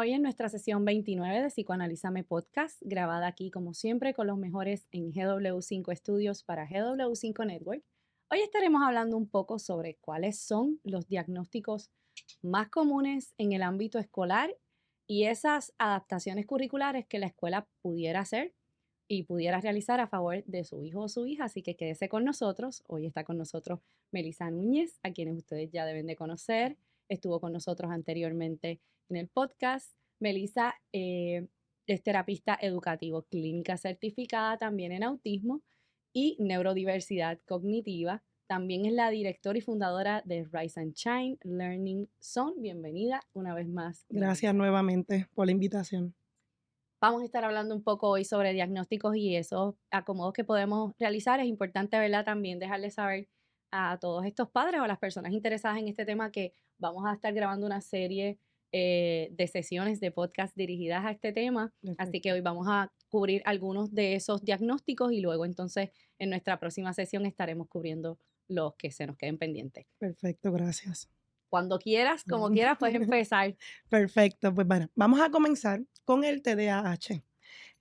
Hoy en nuestra sesión 29 de Psicoanalízame Podcast, grabada aquí como siempre con los mejores en GW5 Studios para GW5 Network. Hoy estaremos hablando un poco sobre cuáles son los diagnósticos más comunes en el ámbito escolar y esas adaptaciones curriculares que la escuela pudiera hacer y pudiera realizar a favor de su hijo o su hija. Así que quédese con nosotros. Hoy está con nosotros Melissa Núñez, a quienes ustedes ya deben de conocer. Estuvo con nosotros anteriormente en el podcast. Melissa es terapista educativo, clínica certificada también en autismo y neurodiversidad cognitiva. También es la directora y fundadora de Rise and Shine Learning Zone. Bienvenida una vez más, Gracias Melissa. nuevamente por la invitación. Vamos a estar hablando un poco hoy sobre diagnósticos y esos acomodos que podemos realizar. Es importante, ¿verdad?, también dejarles saber a todos estos padres o a las personas interesadas en este tema que vamos a estar grabando una serie de sesiones de podcast dirigidas a este tema. Así que Perfecto. hoy vamos a cubrir algunos de esos diagnósticos y luego entonces en nuestra próxima sesión estaremos cubriendo los que se nos queden pendientes. Perfecto, gracias. Cuando quieras, como quieras, puedes empezar. Perfecto, pues bueno, vamos a comenzar con el TDAH.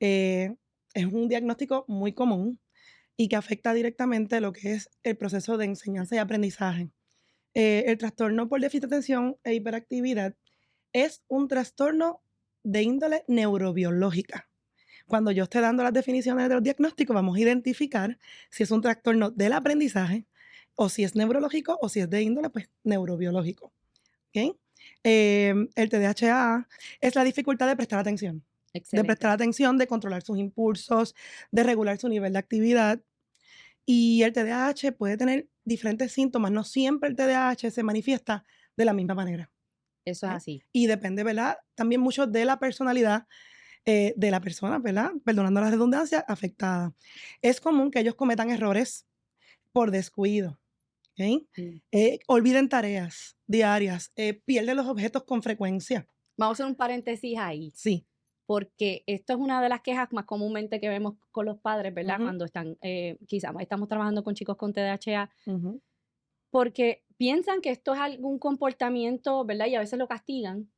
Eh, es un diagnóstico muy común y que afecta directamente lo que es el proceso de enseñanza y aprendizaje. El trastorno por déficit de atención e hiperactividad es un trastorno de índole neurobiológica. Cuando yo esté dando las definiciones de los diagnósticos, vamos a identificar si es un trastorno del aprendizaje o si es neurológico o si es de índole pues, neurobiológico. ¿Okay? El TDAH es la dificultad de Excelente. prestar atención, de controlar sus impulsos, de regular su nivel de actividad. Y el TDAH puede tener diferentes síntomas, no siempre el TDAH se manifiesta de la misma manera. Eso es ¿Okay? así. Y depende, ¿verdad? También mucho de la personalidad de la persona, ¿verdad? Perdonando la redundancia, afectada. Es común que ellos cometan errores por descuido, ¿ok? Mm. Olviden tareas diarias, pierden los objetos con frecuencia. Vamos a hacer un paréntesis ahí. Sí. Porque esto es una de las quejas más comúnmente que vemos con los padres, ¿verdad? Ujú, Cuando están, quizás estamos trabajando con chicos con TDAH, ujú, porque piensan que esto es algún comportamiento, ¿verdad? Y a veces lo castigan,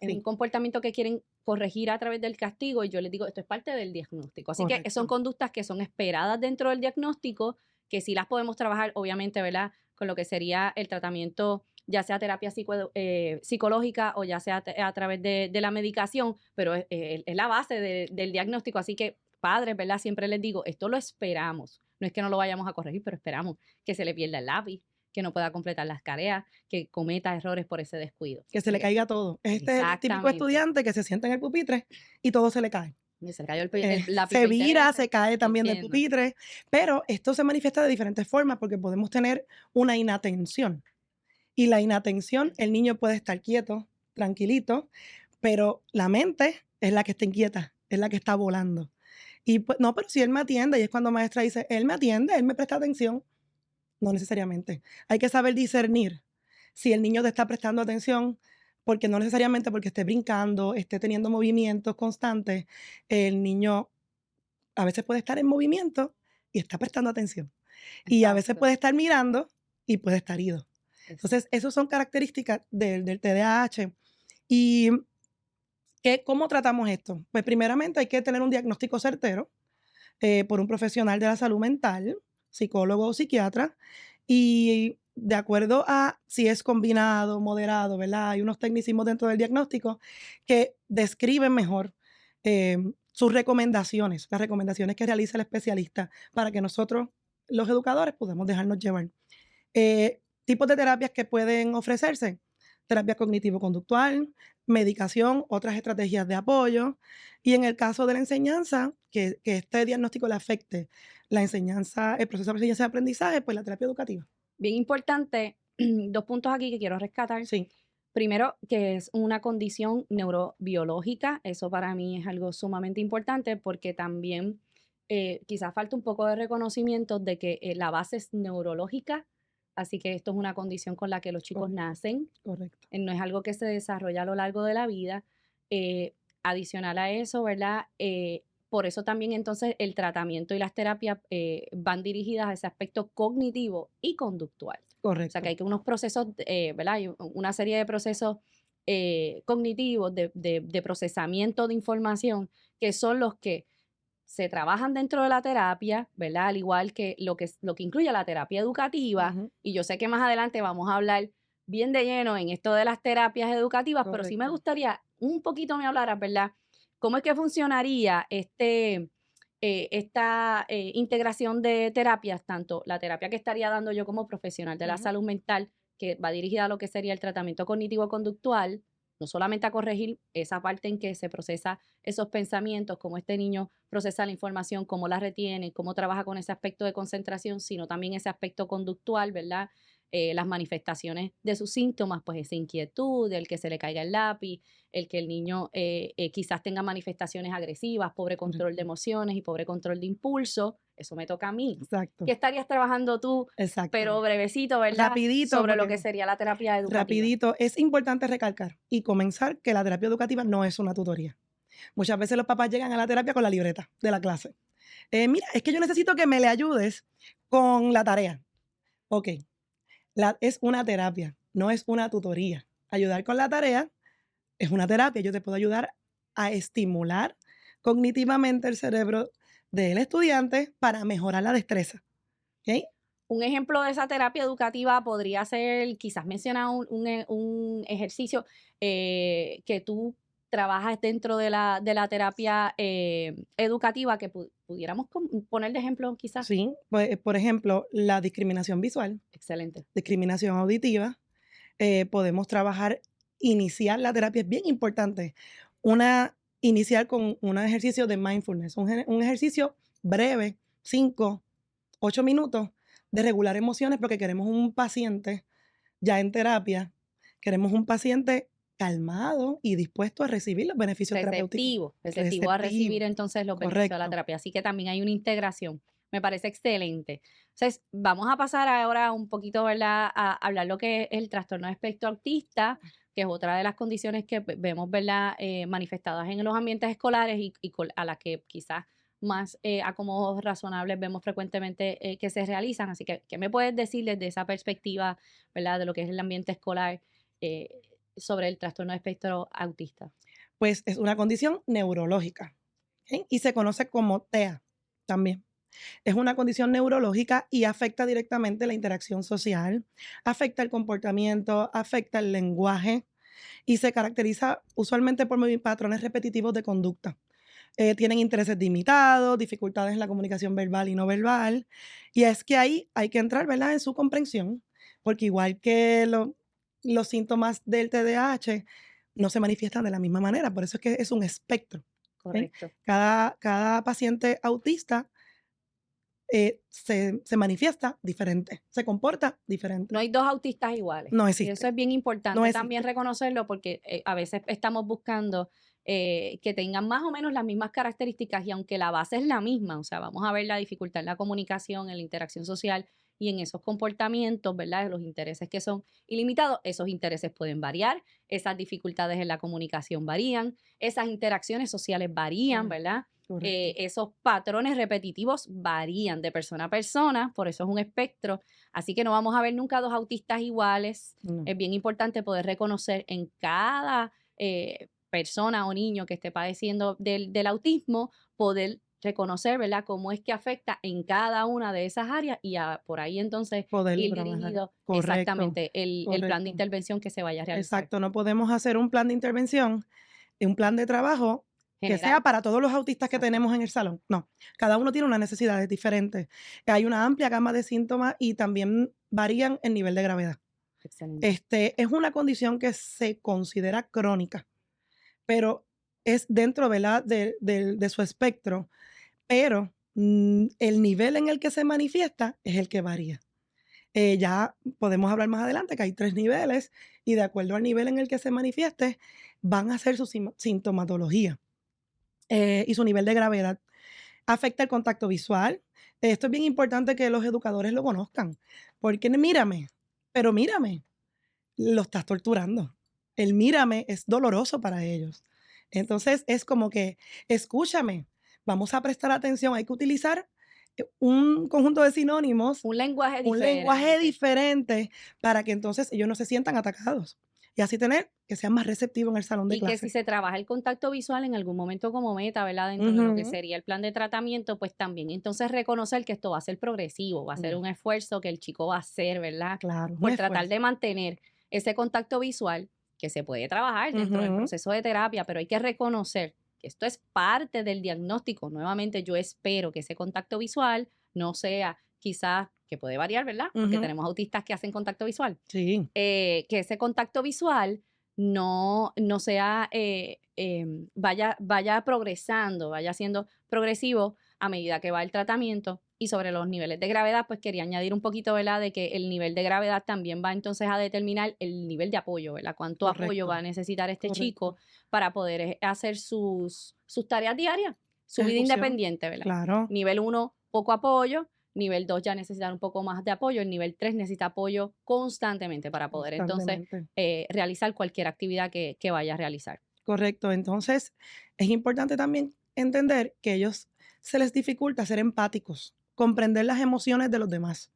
es un sí, comportamiento que quieren corregir a través del castigo y yo les digo, esto es parte del diagnóstico. Así que son correcto. conductas que son esperadas dentro del diagnóstico, que sí las podemos trabajar, obviamente, ¿verdad? Con lo que sería el tratamiento, ya sea terapia psicológica o ya sea a través de la medicación, pero es la base del diagnóstico. Así que padres, ¿verdad? Siempre les digo, esto lo esperamos. No es que no lo vayamos a corregir, pero esperamos que se le pierda el lápiz, que no pueda completar las tareas, que cometa errores por ese descuido. Que se Así le que caiga todo. Este es el típico exactamente. estudiante que se sienta en el pupitre y todo se le cae. Se le cayó el lápiz Se 20 vira, veces. se cae también del Entiendo. pupitre, pero esto se manifiesta de diferentes formas porque podemos tener una inatención. Y la inatención, el niño puede estar quieto, tranquilito, pero la mente es la que está inquieta, es la que está volando. Y pues, no, pero si él me atiende, y es cuando maestra dice, él me atiende, él me presta atención. No necesariamente. Hay que saber discernir si el niño te está prestando atención, porque no necesariamente porque esté brincando, esté teniendo movimientos constantes, el niño a veces puede estar en movimiento y está prestando atención. Y a veces Exacto. puede estar mirando y puede estar ido. Entonces, Exacto. esas son características del TDAH. ¿Y cómo tratamos esto? Pues primeramente hay que tener un diagnóstico certero por un profesional de la salud mental, psicólogo o psiquiatra, y de acuerdo a si es combinado, moderado, ¿verdad? Hay unos tecnicismos dentro del diagnóstico que describen mejor sus recomendaciones, las recomendaciones que realiza el especialista para que nosotros, los educadores, podamos dejarnos llevar. Tipos de terapias que pueden ofrecerse: terapia cognitivo-conductual, medicación, otras estrategias de apoyo. Y en el caso de la enseñanza, que este diagnóstico le afecte la enseñanza, el proceso de enseñanza y aprendizaje, pues la terapia educativa. Bien importante, 2 puntos aquí que quiero rescatar. Sí, Primero, que es una condición neurobiológica. Eso para mí es algo sumamente importante porque también, quizás falta un poco de reconocimiento de que, la base es neurológica, así que esto es una condición con la que los chicos correcto, nacen. correcto. No es algo que se desarrolla a lo largo de la vida. Eh, Adicional a eso, ¿verdad? Por eso también entonces el tratamiento y las terapias van dirigidas a ese aspecto cognitivo y conductual. O sea que Correcto. hay que unos procesos, ¿verdad? Hay una serie de procesos cognitivos de procesamiento de información, que son los que se trabajan dentro de la terapia, ¿verdad? Al igual que lo que incluye la terapia educativa, Ujú, y yo sé que más adelante vamos a hablar bien de lleno en esto de las terapias educativas, pero sí me correcto. gustaría un poquito me hablaras, ¿verdad? ¿Cómo es que funcionaría esta integración de terapias, tanto la terapia que estaría dando yo como profesional de la Ujú, salud mental, que va dirigida a lo que sería el tratamiento cognitivo-conductual, no solamente a corregir esa parte en que se procesa esos pensamientos, cómo este niño procesa la información, cómo la retiene, cómo trabaja con ese aspecto de concentración, sino también ese aspecto conductual, ¿verdad? Las manifestaciones de sus síntomas, pues esa inquietud, el que se le caiga el lápiz, el que el niño quizás tenga manifestaciones agresivas, pobre control de correcto. emociones y pobre control de impulso, eso me toca a mí. ¿Qué Exacto, estarías trabajando tú, exacto. pero brevecito, ¿verdad? Rapidito, Sobre lo porque que sería la terapia educativa. rapidito, es importante recalcar y comenzar que la terapia educativa no es una tutoría. Muchas veces los papás llegan a la terapia con la libreta de la clase. Mira, es que yo necesito que me le ayudes con la tarea. Ok, es una terapia, no es una tutoría. Ayudar con la tarea es una terapia. Yo te puedo ayudar a estimular cognitivamente el cerebro del estudiante para mejorar la destreza. ¿Ok? Un ejemplo de esa terapia educativa podría ser, quizás menciona un ejercicio que tú trabajas dentro de la terapia educativa que pudiéramos poner de ejemplo, quizás. Sí, pues, por ejemplo, la discriminación visual, Excelente. discriminación auditiva, podemos trabajar, iniciar la terapia, es bien importante, iniciar con un ejercicio de mindfulness, un ejercicio breve, 5, 8 minutos, de regular emociones, porque queremos un paciente ya en terapia, queremos un paciente calmado y dispuesto a recibir los beneficios terapéuticos. Receptivo a recibir Receptivo, entonces los beneficios de la correcto. terapia. Así que también hay una integración. Me parece excelente. Entonces, vamos a pasar ahora un poquito, ¿verdad?, a hablar lo que es el trastorno de espectro autista, que es otra de las condiciones que vemos, ¿verdad?, manifestadas en los ambientes escolares a las que quizás más acomodos razonables vemos frecuentemente que se realizan. Así que, ¿qué me puedes decir desde esa perspectiva, ¿verdad?, de lo que es el ambiente escolar eh, sobre el trastorno de espectro autista? Pues es una condición neurológica, ¿ok? Y se conoce como TEA también. Es una condición neurológica y afecta directamente la interacción social, afecta el comportamiento, afecta el lenguaje y se caracteriza usualmente por patrones repetitivos de conducta. Tienen intereses limitados, dificultades en la comunicación verbal y no verbal. Y es que ahí hay que entrar, ¿verdad?, en su comprensión, porque igual que los síntomas del TDAH no se manifiestan de la misma manera, por eso es que es un espectro. ¿Ok? Correcto. Cada paciente autista se manifiesta diferente, se comporta No diferente. hay 2 autistas iguales. No Y eso existe, es bien no importante también existe. reconocerlo porque, a veces estamos buscando, que tengan más o menos las mismas características y aunque la base es la misma, o sea, vamos a ver la dificultad en la comunicación, en la interacción social y en esos comportamientos, ¿verdad? Los intereses que son ilimitados, esos intereses pueden variar, esas dificultades en la comunicación varían, esas interacciones sociales varían, Correcto, ¿verdad? correcto. Esos patrones repetitivos varían de persona a persona, por eso es un espectro. Así que no vamos a ver nunca 2 autistas iguales. No, Es bien importante poder reconocer en cada, persona o niño que esté padeciendo del autismo, poder reconocer, ¿verdad?, cómo es que afecta en cada una de esas áreas y por ahí entonces poderlo ir trabajar. dirigido Correcto, exactamente el plan de correcto. intervención que se vaya a realizar. Exacto, no podemos hacer un plan de intervención, un plan de trabajo que sea General, para todos los autistas que exacto, tenemos en el salón. No, cada uno tiene unas necesidades diferentes. Hay una amplia gama de síntomas y también varían en nivel de gravedad. excelente. Es una condición que se considera crónica, pero es dentro, ¿verdad?, de su espectro, pero el nivel en el que se manifiesta es el que varía. Ya podemos hablar más adelante que hay 3 niveles y de acuerdo al nivel en el que se manifieste, van a ser su sintomatología y su nivel de gravedad. Afecta el contacto visual. Esto es bien importante que los educadores lo conozcan, porque mírame, pero mírame, lo estás torturando. El mírame es doloroso para ellos. Entonces es como que, escúchame, vamos a prestar atención, hay que utilizar un conjunto de sinónimos, Un lenguaje un lenguaje diferente. diferente para que entonces ellos no se sientan atacados. y así tener que sean más receptivos en el salón de Y que si clase. se trabaja el contacto visual en algún momento como meta, ¿verdad? Dentro de lo que Ujú. sería el plan de tratamiento, pues también entonces reconocer que esto va a ser progresivo, va a ser un esfuerzo que el chico va a hacer, ¿verdad? Claro, un Por tratar esfuerzo. de mantener ese contacto visual que se puede trabajar dentro del Ujú. proceso de terapia, pero hay que reconocer que esto es parte del diagnóstico. Nuevamente, yo espero que ese contacto visual no sea quizás, que puede variar, ¿verdad? Porque Ujú. tenemos autistas que hacen contacto visual, Sí, que ese contacto visual no sea, vaya progresando, vaya siendo progresivo a medida que va el tratamiento. Y sobre los niveles de gravedad, pues quería añadir un poquito, ¿verdad? De que el nivel de gravedad también va entonces a determinar el nivel de apoyo, ¿verdad? Cuánto apoyo va correcto, a necesitar este chico correcto. para poder hacer sus tareas diarias, su vida Ejecución, independiente, ¿verdad? claro, Nivel uno poco apoyo. Nivel 2 ya necesita un poco más de apoyo. El nivel 3 necesita apoyo constantemente para poder entonces constantemente. realizar cualquier actividad que vaya a realizar. Correcto. Entonces, es importante también entender que ellos se les dificulta ser empáticos, comprender las emociones de los demás.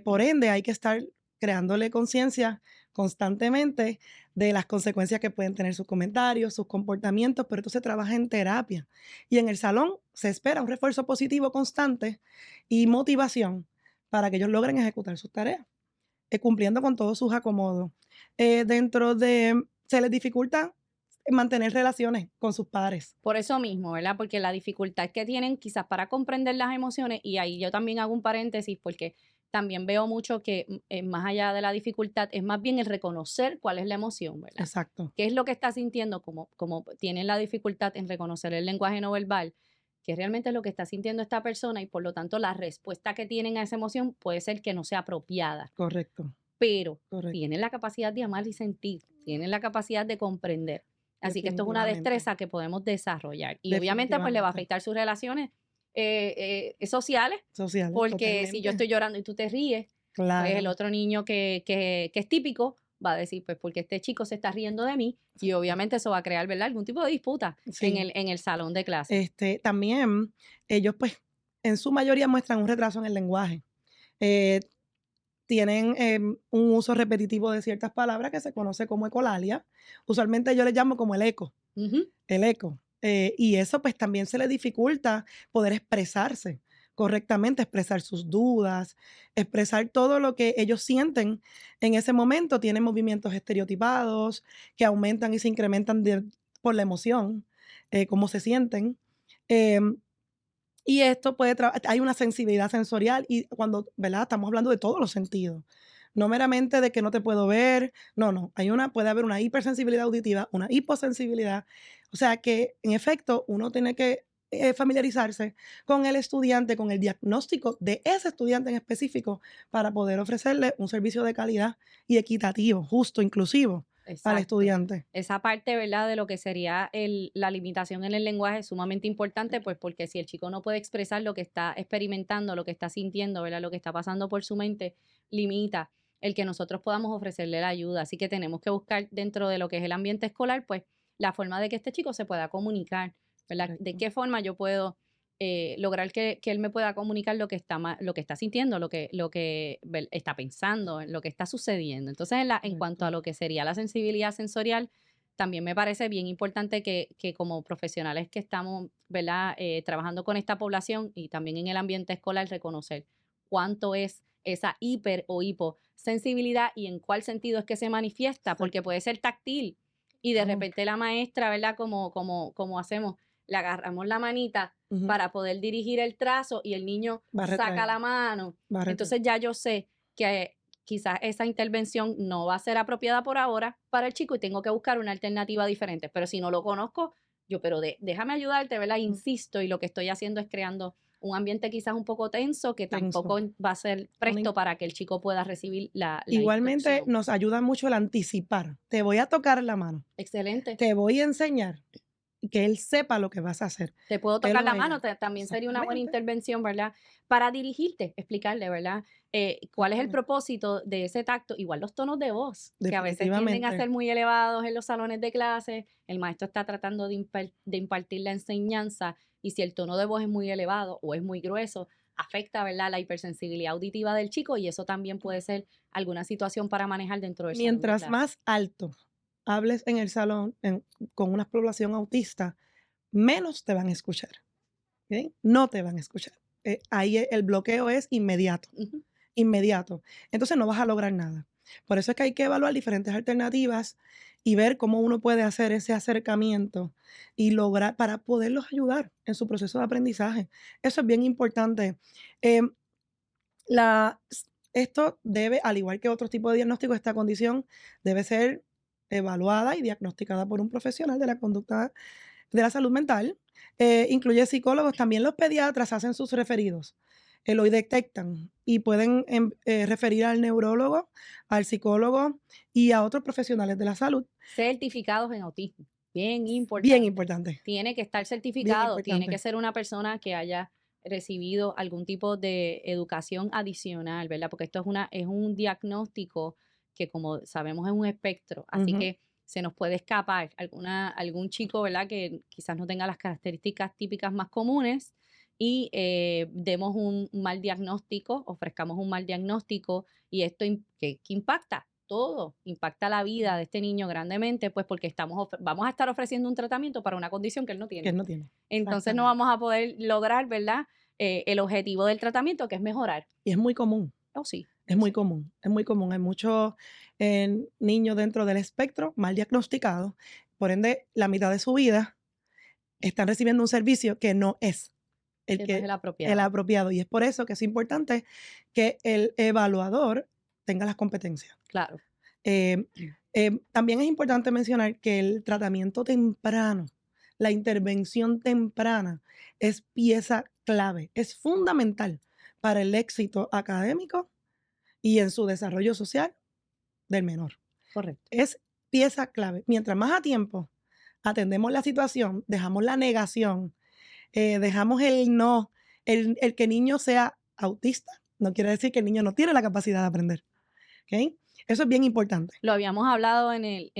Por ende, hay que estar creándole conciencia constantemente de las consecuencias que pueden tener sus comentarios, sus comportamientos, pero esto se trabaja en terapia. Y en el salón se espera un refuerzo positivo constante y motivación para que ellos logren ejecutar sus tareas, cumpliendo con todos sus acomodos. Se les dificulta mantener relaciones con sus pares. Por eso mismo, ¿verdad? Porque la dificultad que tienen quizás para comprender las emociones, y ahí yo también hago un paréntesis porque también veo mucho que más allá de la dificultad es más bien el reconocer cuál es la emoción, ¿verdad? Exacto, ¿Qué es lo que está sintiendo? Como tienen la dificultad en reconocer el lenguaje no verbal, que realmente es lo que está sintiendo esta persona y por lo tanto la respuesta que tienen a esa emoción puede ser que no sea apropiada, correcto, pero correcto. tienen la capacidad de amar y sentir, tienen la capacidad de comprender. Así que esto es una Definitivamente, destreza que podemos desarrollar y obviamente pues le va a definitivamente. afectar sus relaciones sociales, Sociales, porque si yo totalmente. estoy llorando y tú te ríes, pues el Claro, otro niño que es típico va a decir, pues porque este chico se está riendo de mí y exacto. obviamente eso va a crear, ¿verdad? Algún tipo de disputa Sí, en el salón de clase. también ellos, pues, en su mayoría muestran un retraso en el lenguaje. Eh, Tienen, un uso repetitivo de ciertas palabras que se conoce como ecolalia. Usualmente yo les llamo como Ujú. el eco. Y eso, pues, también se les dificulta poder expresarse correctamente, expresar sus dudas, expresar todo lo que ellos sienten en ese momento. Tienen movimientos estereotipados que aumentan y se incrementan por la emoción, cómo se sienten. Em, y esto hay una sensibilidad sensorial y cuando, ¿verdad? Estamos hablando de todos los sentidos. No meramente de que no te puedo ver, no, no, puede haber una hipersensibilidad auditiva, una hiposensibilidad. O sea que, en efecto, uno tiene que familiarizarse con el estudiante, con el diagnóstico de ese estudiante en específico para poder ofrecerle un servicio de calidad y equitativo, justo, inclusivo al Exacto. estudiante. Esa parte, ¿verdad? De lo que sería la limitación en el lenguaje es sumamente importante, pues porque si el chico no puede expresar lo que está experimentando, lo que está sintiendo, ¿verdad? Lo que está pasando por su mente, limita el que nosotros podamos ofrecerle la ayuda. Así que tenemos que buscar dentro de lo que es el ambiente escolar, pues la forma de que este chico se pueda comunicar, ¿verdad? De Correcto. qué forma yo puedo lograr que él me pueda comunicar lo que está, lo que está sintiendo, lo que está pensando, lo que está sucediendo. Entonces, en cuanto a Correcto. lo que sería la sensibilidad sensorial, también me parece bien importante que como profesionales que estamos, ¿verdad? Trabajando con esta población y también en el ambiente escolar, reconocer cuánto es esa hiper o hiposensibilidad y en cuál sentido es que se manifiesta, porque Exacto. puede ser táctil y de Claro. repente la maestra, ¿verdad? Como hacemos, le agarramos la manita Ujú. para poder dirigir el trazo y el niño Va a saca retraer, la mano. va a retraer. Entonces ya yo sé que quizás esa intervención no va a ser apropiada por ahora para el chico y tengo que buscar una alternativa diferente. Pero si no lo conozco, yo, pero déjame ayudarte, ¿verdad? Mm, Insisto y lo que estoy haciendo es creando un ambiente quizás un poco tenso que tenso. tampoco va a ser Una in presto para que el chico pueda recibir la Igualmente instrucción. nos ayuda mucho el anticipar. Te voy a tocar la mano, Excelente. te voy a enseñar, y que él sepa lo que vas a hacer. Te puedo Él tocar o la mano, ella. también sería una buena Exactamente, intervención, ¿verdad? Para dirigirte, explicarle, ¿verdad? Cuál es el exactamente. propósito de ese tacto. Igual los tonos de voz, que a veces tienden a Definitivamente. ser muy elevados en los salones de clase. El maestro está tratando de impartir la enseñanza y si el tono de voz es muy elevado o es muy grueso, afecta, ¿verdad?, la hipersensibilidad auditiva del chico y eso también puede ser alguna situación para manejar dentro del salón de Mientras clase. más alto hables en el salón con una población autista, menos te van a escuchar. ¿Ok? No te van a escuchar. Ahí el bloqueo es inmediato, Ujú. inmediato. Entonces no vas a lograr nada. Por eso es que hay que evaluar diferentes alternativas y ver cómo uno puede hacer ese acercamiento y lograr para poderlos ayudar en su proceso de aprendizaje. Eso es bien importante. Em, la, esto debe, al igual que otros tipos de diagnóstico, esta condición debe ser evaluada y diagnosticada por un profesional de la conducta de la salud mental. Incluye psicólogos, también los pediatras hacen sus referidos, lo detectan y pueden referir al neurólogo, al psicólogo y a otros profesionales de la salud. Certificados en autismo, bien Bien importante. importante, Tiene que estar bien certificado, tiene que importante. ser una persona que haya recibido algún tipo de educación adicional, ¿verdad? Porque esto es un diagnóstico que, como sabemos, es un espectro, así Ujú. que se nos puede escapar algún chico, ¿verdad?, que quizás no tenga las características típicas más comunes y demos un mal diagnóstico, ofrezcamos un mal diagnóstico y esto que impacta todo, impacta la vida de este niño grandemente, pues porque vamos a estar ofreciendo un tratamiento para una condición que él no Que tiene. él no tiene. Entonces no Exactamente. vamos a poder lograr, ¿verdad? El objetivo del tratamiento, que es mejorar. Y es muy común, Oh, sí, es oh, muy sí. común, es muy común. Hay muchos niños dentro del espectro mal diagnosticados, por ende, la mitad de su vida están recibiendo un servicio que no es Que no es el el apropiado. apropiado. Y es por eso que es importante que el evaluador tenga las competencias. Claro. Eh, También es importante mencionar que el tratamiento temprano, la intervención temprana, es pieza clave, es fundamental para el éxito académico y en su desarrollo social del menor. Correcto. Es pieza clave. Mientras más a tiempo atendemos la situación, dejamos la negación, dejamos el no, el que el niño sea autista, no quiere decir que el niño no tiene la capacidad de aprender. ¿Ok? Eso es bien importante. Lo habíamos hablado en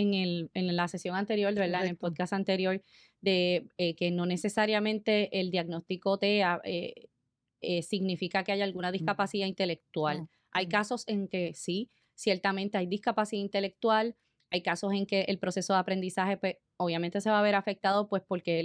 la sesión anterior, ¿verdad? En el Correcto. podcast anterior, de que no necesariamente el diagnóstico TEA significa que hay alguna No, discapacidad intelectual. no, Hay no. casos en que sí, ciertamente hay discapacidad intelectual, hay casos en que el proceso de aprendizaje, pues, obviamente se va a ver afectado, pues, porque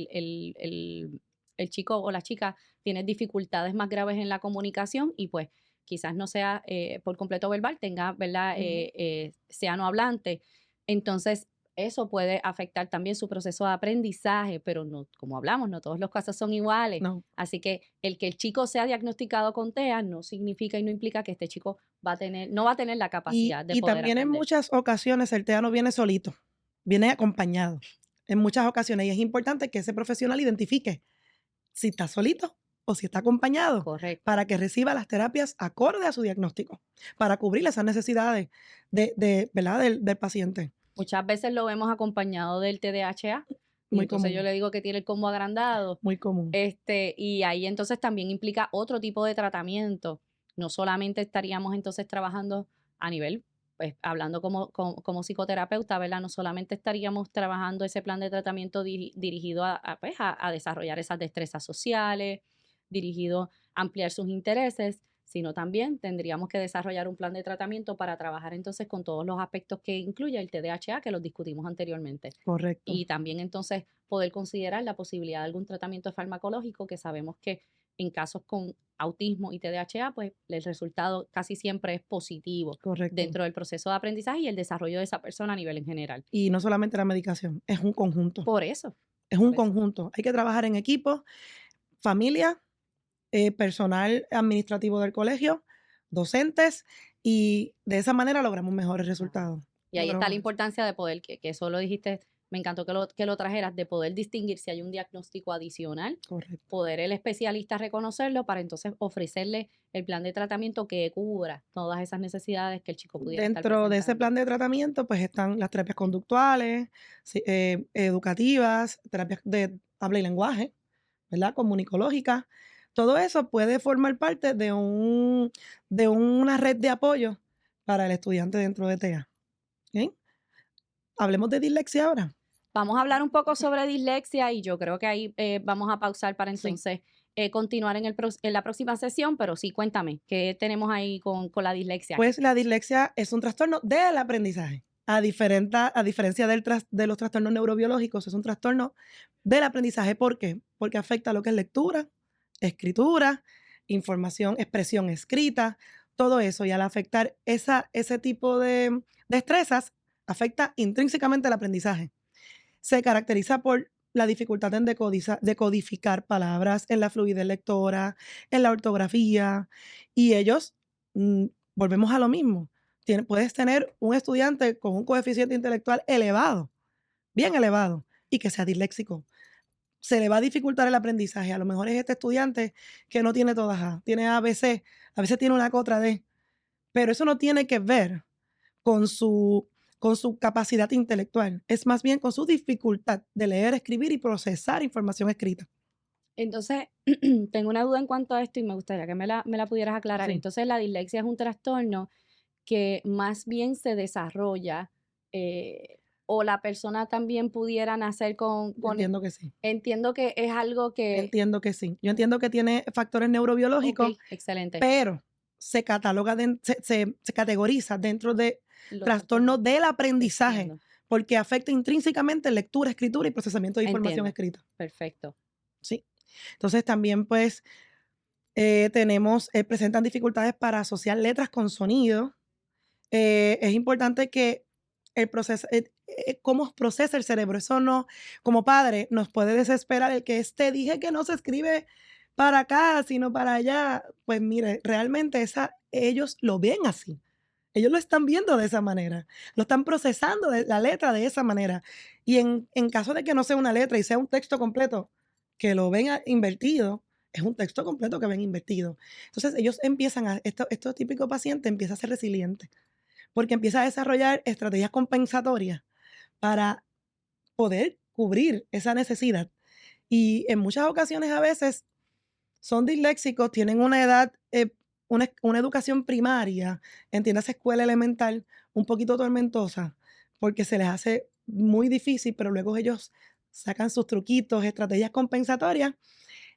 el chico o la chica tiene dificultades más graves en la comunicación y, pues, quizás no sea por completo verbal, tenga, ¿verdad? Ujú. Sea no hablante. Entonces, eso puede afectar también su proceso de aprendizaje, pero no, como hablamos, no todos los casos son iguales. No. Así que el chico sea diagnosticado con TEA no significa y no implica que este chico no va a tener la capacidad de Y poder también en aprender. muchas ocasiones el TEA no viene solito, viene acompañado. En muchas ocasiones, y es importante que ese profesional identifique si está solito o si está acompañado Correcto. para que reciba las terapias acorde a su diagnóstico, para cubrir esas necesidades ¿verdad? Del paciente. Muchas veces lo vemos acompañado del TDAH y Muy entonces yo común, le digo que tiene el combo agrandado. muy común. Y ahí entonces también implica otro tipo de tratamiento. No solamente estaríamos entonces trabajando a nivel, pues hablando como psicoterapeuta, ¿verdad? No solamente estaríamos trabajando ese plan de tratamiento dirigido pues, a desarrollar esas destrezas sociales, dirigido a ampliar sus intereses, sino también tendríamos que desarrollar un plan de tratamiento para trabajar entonces con todos los aspectos que incluye el TDAH, que los discutimos anteriormente. Correcto, Y también entonces poder considerar la posibilidad de algún tratamiento farmacológico, que sabemos que en casos con autismo y TDAH, pues el resultado casi siempre es positivo correcto. dentro del proceso de aprendizaje y el desarrollo de esa persona a nivel en general. Y no solamente la medicación, es un conjunto, Por eso, es un por eso. conjunto. Hay que trabajar en equipo, familia, personal administrativo del colegio, docentes, y de esa manera logramos mejores Claro. resultados. Y ahí está Logramos la eso. importancia de poder, que eso lo dijiste, me encantó que lo trajeras, de poder distinguir si hay un diagnóstico adicional, Correcto. poder el especialista reconocerlo para entonces ofrecerle el plan de tratamiento que cubra todas esas necesidades que el chico pudiera estar Dentro de ese presentando. plan de tratamiento, pues están las terapias conductuales, sí, educativas, terapias de habla y lenguaje, ¿verdad? Comunicológicas. Todo eso puede formar parte de una red de apoyo para el estudiante dentro de TEA. ¿Ok? Hablemos de dislexia ahora. Vamos a hablar un poco sobre dislexia y yo creo que ahí vamos a pausar para Sí. entonces continuar en la próxima sesión, pero sí, cuéntame, ¿qué tenemos ahí con la dislexia? Pues la dislexia es un trastorno del aprendizaje. A diferencia de los trastornos neurobiológicos, es un trastorno del aprendizaje. ¿Por qué? Porque afecta lo que es lectura, escritura, información, expresión escrita, todo eso. Y al afectar ese tipo de destrezas, afecta intrínsecamente el aprendizaje. Se caracteriza por la dificultad en decodificar palabras, en la fluidez lectora, en la ortografía, y ellos, mm, volvemos a lo mismo, puedes tener un estudiante con un coeficiente intelectual elevado, bien elevado, y que sea disléxico. Se le va a dificultar el aprendizaje. A lo mejor es este estudiante que no tiene todas A, tiene A, B, C, a veces tiene una contra D, pero eso no tiene que ver con su capacidad intelectual, es más bien con su dificultad de leer, escribir y procesar información escrita. Entonces, tengo una duda en cuanto a esto y me gustaría que me la pudieras aclarar. Sí, Entonces, la dislexia es un trastorno que más bien se desarrolla, o la persona también pudiera nacer yo entiendo que sí, entiendo que es algo que, entiendo que sí. Yo entiendo que tiene factores neurobiológicos, okey, excelente, pero se cataloga se categoriza dentro de los trastorno trastornos, del aprendizaje, entiendo, porque afecta intrínsecamente lectura, escritura y procesamiento de información entiendo, escrita, perfecto, ¿sí? Entonces también, pues, presentan dificultades para asociar letras con sonido. Es importante que cómo procesa el cerebro. Eso no, como padre, nos puede desesperar el que dije que no se escribe para acá, sino para allá. Pues mire, realmente ellos lo ven así. Ellos lo están viendo de esa manera. Lo están procesando la letra de esa manera. Y en caso de que no sea una letra y sea un texto completo, que lo ven invertido, es un texto completo que ven invertido. Entonces ellos estos típicos pacientes empiezan a ser resilientes porque empieza a desarrollar estrategias compensatorias para poder cubrir esa necesidad. Y en muchas ocasiones a veces son disléxicos, tienen una edad, una educación primaria, entiéndase escuela elemental, un poquito tormentosa, porque se les hace muy difícil, pero luego ellos sacan sus truquitos, estrategias compensatorias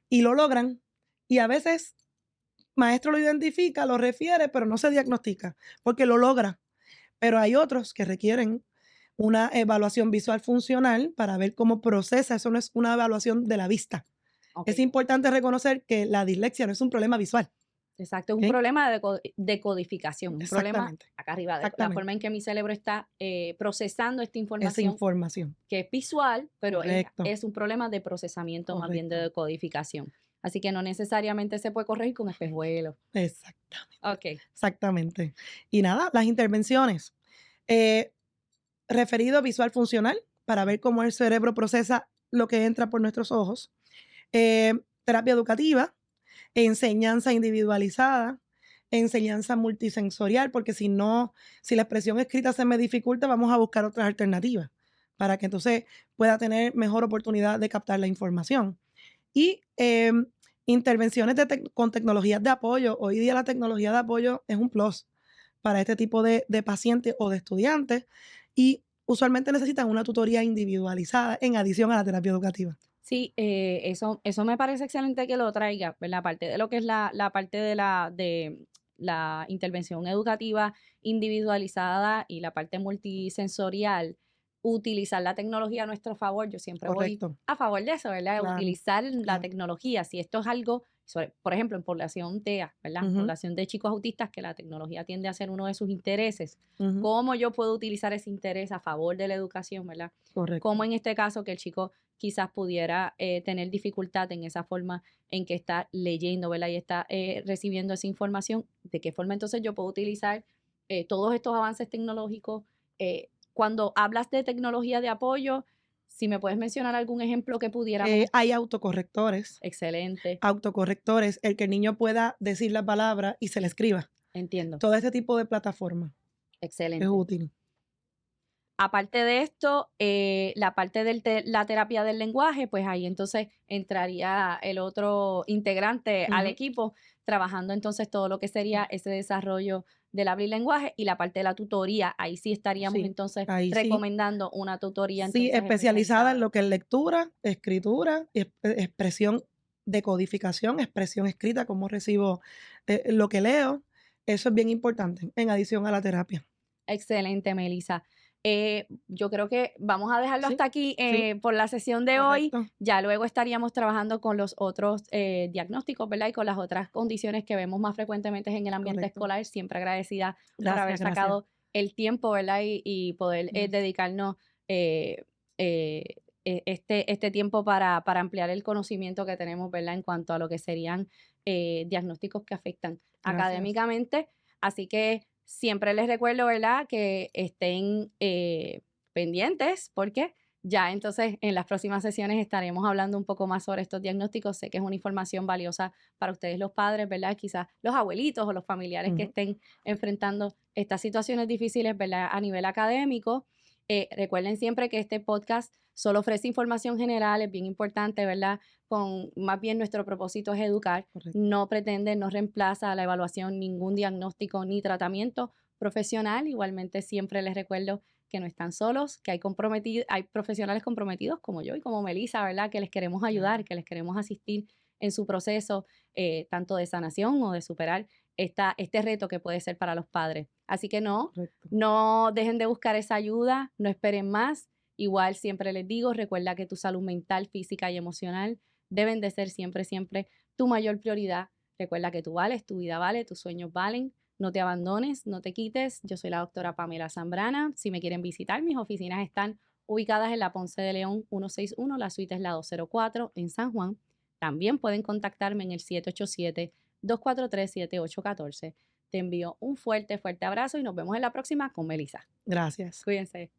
y lo logran. Y a veces maestro lo identifica, lo refiere, pero no se diagnostica, porque lo logra. Pero hay otros que requieren una evaluación visual funcional para ver cómo procesa. Eso no es una evaluación de la vista. Es okey, importante reconocer que la dislexia no es un problema visual, exacto, es un ¿ok? problema de codificación, un problema Exactamente, acá arriba, de la forma exactamente. en que mi cerebro está, procesando esta Esa información información. que es visual, pero Correcto, es un problema de procesamiento, más bien de correcto. decodificación. Así que no necesariamente se puede corregir con espejuelos. Exactamente, Okey, exactamente. Y nada, las intervenciones. Eh, referido visual funcional, para ver cómo el cerebro procesa lo que entra por nuestros ojos. Terapia educativa, enseñanza individualizada, enseñanza multisensorial, porque si la expresión escrita se me dificulta, vamos a buscar otras alternativas para que entonces pueda tener mejor oportunidad de captar la información. Y intervenciones con tecnologías de apoyo. Hoy día la tecnología de apoyo es un plus para este tipo de pacientes o de estudiantes y usualmente necesitan una tutoría individualizada en adición a la terapia educativa. sí, eso me parece excelente que lo traiga, ¿verdad? Aparte de lo que es la parte de la intervención educativa individualizada y la parte multisensorial, utilizar la tecnología a nuestro favor. Yo siempre voy Correcto, a favor de eso, ¿verdad? claro, Utilizar la claro. tecnología. Si esto es algo, por ejemplo, en población TEA, ¿verdad? Ujú, Población de chicos autistas, que la tecnología tiende a ser uno de sus intereses. ujú, ¿Cómo yo puedo utilizar ese interés a favor de la educación, ¿verdad? Como correcto. en este caso que el chico quizás pudiera tener dificultad en esa forma en que está leyendo, ¿verdad? Y está recibiendo esa información. ¿De qué forma entonces yo puedo utilizar todos estos avances tecnológicos? Cuando hablas de tecnología de apoyo, si me puedes mencionar algún ejemplo que pudiéramos. Hay autocorrectores, Excelente, el que el niño pueda decir la palabra y se le escriba. entiendo, Todo este tipo de plataforma es excelente. útil. Aparte de esto, la parte de la terapia del lenguaje, pues ahí entonces entraría el otro integrante al Ujú, equipo, trabajando entonces todo lo que sería ese desarrollo del habla y lenguaje y la parte de la tutoría. Ahí sí estaríamos sí, entonces ahí sí. recomendando una tutoría Sí, entonces especializada en especializada. lo que es lectura, escritura y expresión decodificación, expresión escrita, cómo recibo lo que leo. Eso es bien importante en adición a la terapia. Excelente, Melissa. Yo creo que vamos a dejarlo Sí, hasta aquí sí, por la sesión de hoy. correcto, Ya luego estaríamos trabajando con los otros diagnósticos, ¿verdad? Y con las otras condiciones que vemos más frecuentemente en el ambiente correcto. escolar. Siempre agradecida por haber Gracias, gracias, sacado el tiempo, ¿verdad? Y poder gracias. dedicarnos eh, eh, este tiempo para ampliar el conocimiento que tenemos, ¿verdad? En cuanto a lo que serían diagnósticos que afectan Gracias. académicamente. Así que siempre les recuerdo, ¿verdad?, que estén pendientes porque ya entonces en las próximas sesiones estaremos hablando un poco más sobre estos diagnósticos. Sé que es una información valiosa para ustedes los padres, ¿verdad? Quizás los abuelitos o los familiares que Ujú, estén enfrentando estas situaciones difíciles, ¿verdad? A nivel académico. Recuerden siempre que este podcast solo ofrece información general, es bien importante, ¿verdad? Con más bien nuestro propósito es educar, correcto. no pretende, no reemplaza la evaluación, ningún diagnóstico ni tratamiento profesional. Igualmente siempre les recuerdo que no están solos, que hay profesionales comprometidos como yo y como Melissa, ¿verdad? Que les queremos ayudar, Claro, que les queremos asistir en su proceso, tanto de sanación o de superar este reto que puede ser para los padres. Así que correcto. no dejen de buscar esa ayuda, no esperen más. Igual siempre les digo, recuerda que tu salud mental, física y emocional deben de ser siempre, siempre tu mayor prioridad. Recuerda que tú vales, tu vida vale, tus sueños valen. No te abandones, no te quites. Yo soy la doctora Pamela Zambrana. Si me quieren visitar, mis oficinas están ubicadas en la Ponce de León 161, la suite es la 204 en San Juan. También pueden contactarme en el 787-243-7814. Te envío un fuerte, fuerte abrazo y nos vemos en la próxima con Melissa. Gracias. Cuídense.